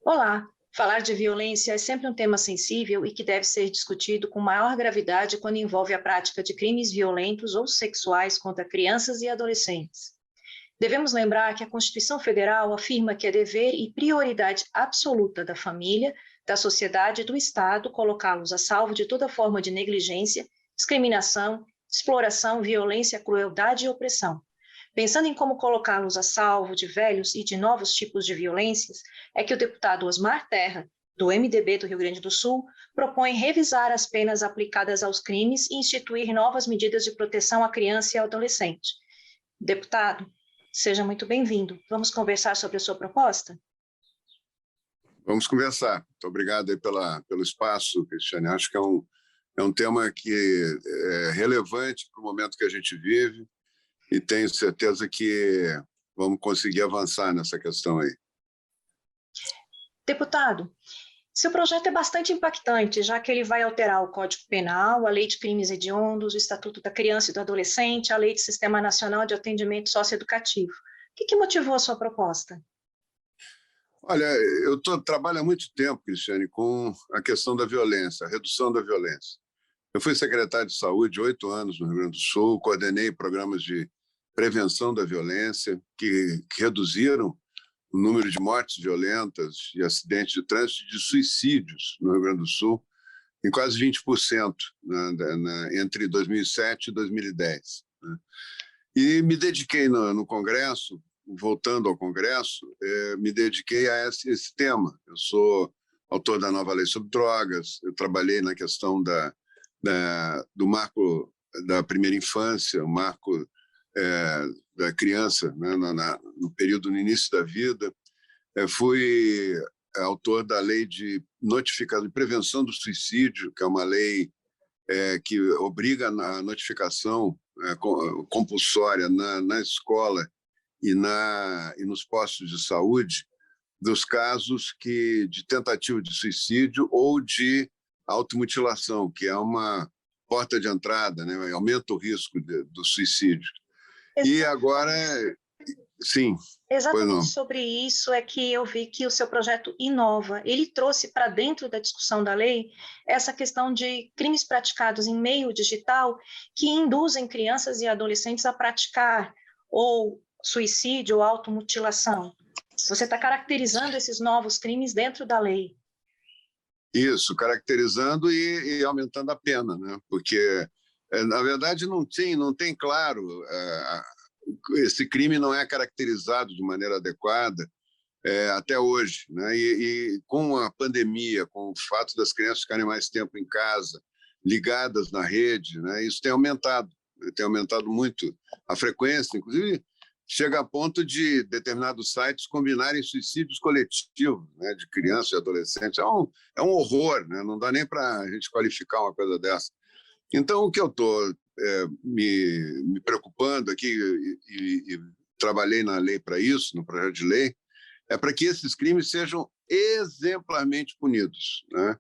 Olá! Falar de violência é sempre um tema sensível e que deve ser discutido com maior gravidade quando envolve a prática de crimes violentos ou sexuais contra crianças e adolescentes. Devemos lembrar que a Constituição Federal afirma que é dever e prioridade absoluta da família, da sociedade e do Estado colocá-los a salvo de toda forma de negligência, discriminação, exploração, violência, crueldade e opressão. Pensando em como colocá-los a salvo de velhos e de novos tipos de violências, é que o deputado Osmar Terra, do MDB do Rio Grande do Sul, propõe revisar as penas aplicadas aos crimes e instituir novas medidas de proteção à criança e ao adolescente. Deputado, seja muito bem-vindo. Vamos conversar sobre a sua proposta? Vamos conversar. Muito obrigado aí pelo espaço, Cristiane. Acho que é um tema que é relevante para o momento que a gente vive e tenho certeza que vamos conseguir avançar nessa questão aí. Deputado, seu projeto é bastante impactante, já que ele vai alterar o Código Penal, a Lei de Crimes Hediondos, o Estatuto da Criança e do Adolescente, a Lei do Sistema Nacional de Atendimento Socioeducativo. O que motivou a sua proposta? Olha, eu trabalho há muito tempo, Cristiane, com a questão da violência, a redução da violência. Eu fui secretário de Saúde 8 anos no Rio Grande do Sul, coordenei programas de prevenção da violência que reduziram o número de mortes violentas, de acidentes de trânsito e de suicídios no Rio Grande do Sul em quase 20%, entre 2007 e 2010. Né? E me dediquei no Congresso, voltando ao Congresso, me dediquei a esse tema. Eu sou autor da nova lei sobre drogas, eu trabalhei na questão do marco da primeira infância, o marco da criança, né, no período no início da vida. Fui autor da lei de prevenção do suicídio, que é uma lei que obriga a notificação compulsória na escola e nos postos de saúde dos casos de tentativa de suicídio ou de automutilação, que é uma porta de entrada, né, aumenta o risco do suicídio. E agora, sim. Exatamente sobre isso é que eu vi que o seu projeto inova. Ele trouxe para dentro da discussão da lei essa questão de crimes praticados em meio digital que induzem crianças e adolescentes a praticar ou suicídio ou automutilação. Você está caracterizando esses novos crimes dentro da lei. Isso, caracterizando e aumentando a pena, né? Porque na verdade não tem claro, esse crime não é caracterizado de maneira adequada até hoje, né? E com a pandemia, com o fato das crianças ficarem mais tempo em casa, ligadas na rede, né? Isso tem aumentado muito a frequência, inclusive chega a ponto de determinados sites combinarem suicídios coletivos, né, de crianças e adolescentes. É um horror, né? Não dá nem para a gente qualificar uma coisa dessa. Então, o que eu estou me preocupando aqui, e trabalhei na lei para isso, no projeto de lei, é para que esses crimes sejam exemplarmente punidos, né?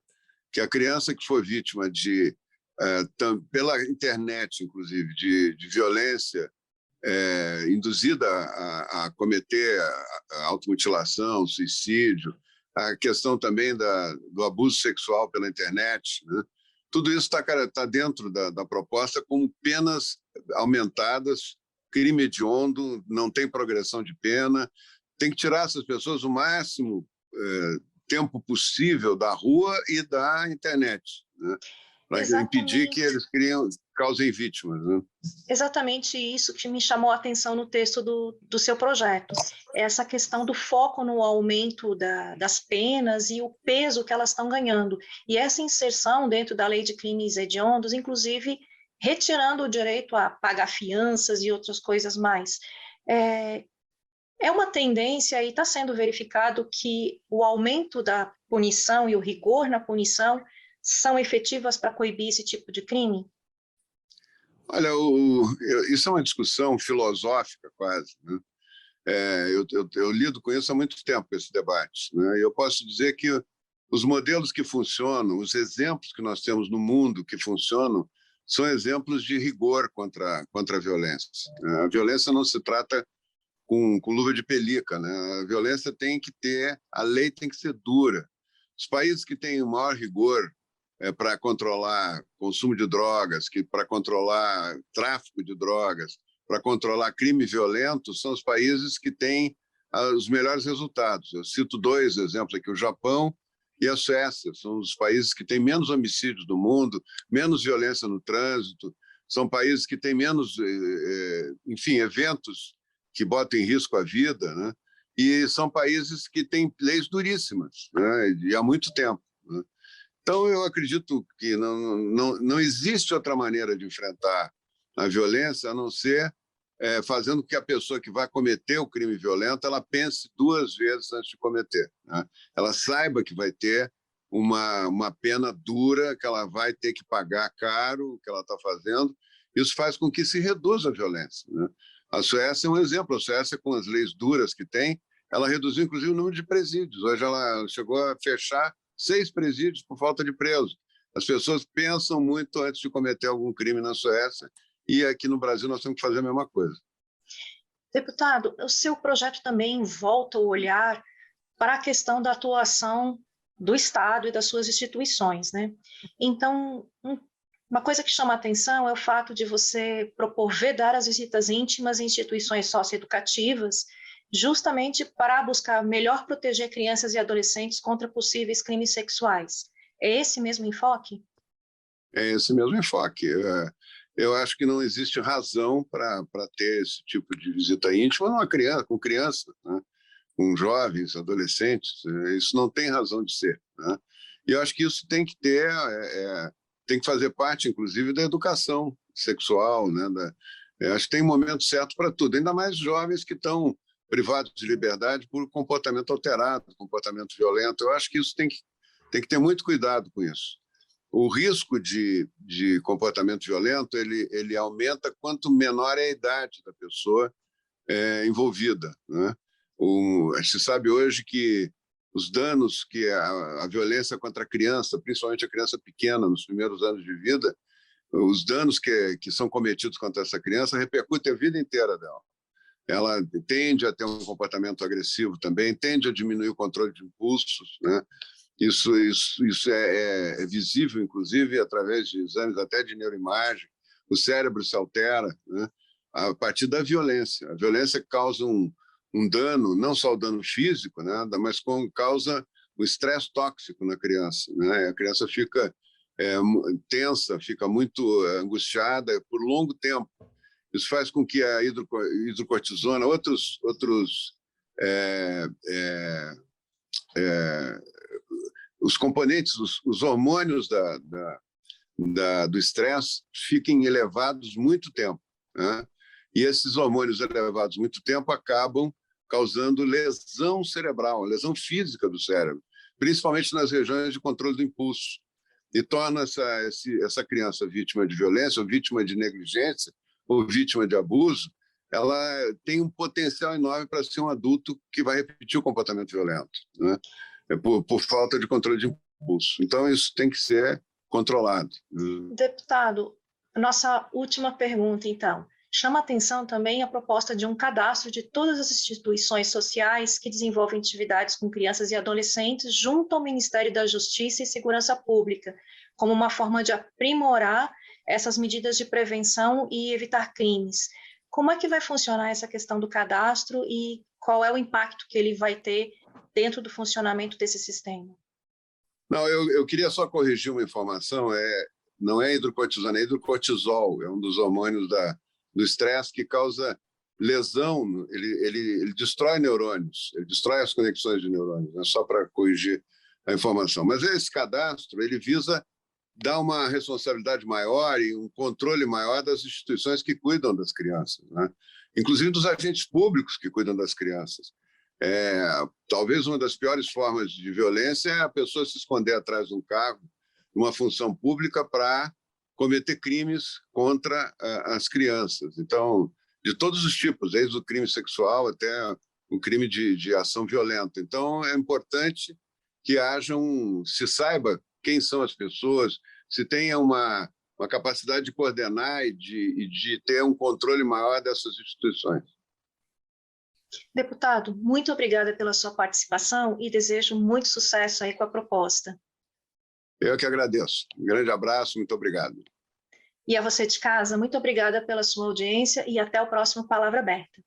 Que a criança que for vítima pela internet, inclusive, de violência induzida a cometer a automutilação, suicídio, a questão também do abuso sexual pela internet, né? Tudo isso está dentro da proposta como penas aumentadas, crime hediondo, não tem progressão de pena, tem que tirar essas pessoas o máximo tempo possível da rua e da internet, né? Para impedir que eles causem vítimas, né? Exatamente isso que me chamou a atenção no texto do seu projeto, essa questão do foco no aumento das penas e o peso que elas estão ganhando, e essa inserção dentro da lei de crimes hediondos, inclusive retirando o direito a pagar fianças e outras coisas mais. É uma tendência e está sendo verificado que o aumento da punição e o rigor na punição são efetivas para coibir esse tipo de crime? Olha, isso é uma discussão filosófica quase, né? Eu lido com isso há muito tempo, esse debate, né? E eu posso dizer que os modelos que funcionam, os exemplos que nós temos no mundo que funcionam, são exemplos de rigor contra a violência. A violência não se trata com luva de pelica, né? A violência tem que ter, a lei tem que ser dura. Os países que têm o maior rigor para controlar consumo de drogas, para controlar tráfico de drogas, para controlar crime violento, são os países que têm os melhores resultados. Eu cito dois exemplos aqui, o Japão e a Suécia. São os países que têm menos homicídios do mundo, menos violência no trânsito, são países que têm menos, enfim, eventos que botam em risco a vida, né? E são países que têm leis duríssimas, né? E há muito tempo, né? Então, eu acredito que não existe outra maneira de enfrentar a violência a não ser fazendo com que a pessoa que vai cometer o crime violento ela pense duas vezes antes de cometer, né? Ela saiba que vai ter uma pena dura, que ela vai ter que pagar caro o que ela está fazendo. Isso faz com que se reduza a violência, né? A Suécia é um exemplo. A Suécia, com as leis duras que tem, ela reduziu, inclusive, o número de presídios. Hoje ela chegou a fechar 6 presídios por falta de presos. As pessoas pensam muito antes de cometer algum crime na Suécia, e aqui no Brasil nós temos que fazer a mesma coisa. Deputado, o seu projeto também volta o olhar para a questão da atuação do Estado e das suas instituições, né? Então, uma coisa que chama a atenção é o fato de você propor vedar as visitas íntimas em instituições socioeducativas, justamente para buscar melhor proteger crianças e adolescentes contra possíveis crimes sexuais. É esse mesmo enfoque? É esse mesmo enfoque. Eu acho que não existe razão para ter esse tipo de visita íntima numa criança, com criança, né? Com jovens, adolescentes. Isso não tem razão de ser, né? E eu acho que isso tem que ter, tem que fazer parte, inclusive, da educação sexual, né? Eu acho que tem momento certo para tudo, ainda mais jovens que estão privados de liberdade por comportamento alterado, comportamento violento. Eu acho que isso tem que ter muito cuidado com isso. O risco de comportamento violento ele aumenta quanto menor é a idade da pessoa envolvida, né? Se sabe hoje que os danos que a violência contra a criança, principalmente a criança pequena, nos primeiros anos de vida, os danos que são cometidos contra essa criança repercutem a vida inteira dela. Ela tende a ter um comportamento agressivo também, tende a diminuir o controle de impulsos, né? Isso é visível, inclusive, através de exames até de neuroimagem. O cérebro se altera, né? A partir da violência. A violência causa um dano, não só o dano físico, né? Mas causa o estresse tóxico na criança, né? A criança fica tensa, fica muito angustiada por longo tempo. Isso faz com que a hidrocortisona, outros os componentes, os hormônios do estresse fiquem elevados muito tempo, né? E esses hormônios elevados muito tempo acabam causando lesão cerebral, lesão física do cérebro, principalmente nas regiões de controle do impulso, e torna essa criança vítima de violência, ou vítima de negligência, ou vítima de abuso. Ela tem um potencial enorme para ser um adulto que vai repetir o comportamento violento, né? Por falta de controle de impulso. Então, isso tem que ser controlado. Deputado, nossa última pergunta, então. Chama atenção também a proposta de um cadastro de todas as instituições sociais que desenvolvem atividades com crianças e adolescentes junto ao Ministério da Justiça e Segurança Pública, como uma forma de aprimorar essas medidas de prevenção e evitar crimes. Como é que vai funcionar essa questão do cadastro e qual é o impacto que ele vai ter dentro do funcionamento desse sistema? Não, eu queria só corrigir uma informação. Não é hidrocortisona, é hidrocortisol. É um dos hormônios do estresse que causa lesão. Ele destrói neurônios, ele destrói as conexões de neurônios, né? Só para corrigir a informação. Mas esse cadastro ele visa dar uma responsabilidade maior e um controle maior das instituições que cuidam das crianças, né? Inclusive dos agentes públicos que cuidam das crianças. Talvez uma das piores formas de violência é a pessoa se esconder atrás de um cargo, uma função pública, para cometer crimes contra as crianças. Então, de todos os tipos, desde o crime sexual até o crime de ação violenta. Então, é importante que se saiba quem são as pessoas, se tenha uma capacidade de coordenar e de ter um controle maior dessas instituições. Deputado, muito obrigada pela sua participação e desejo muito sucesso aí com a proposta. Eu que agradeço. Um grande abraço, muito obrigado. E a você de casa, muito obrigada pela sua audiência e até o próximo Palavra Aberta.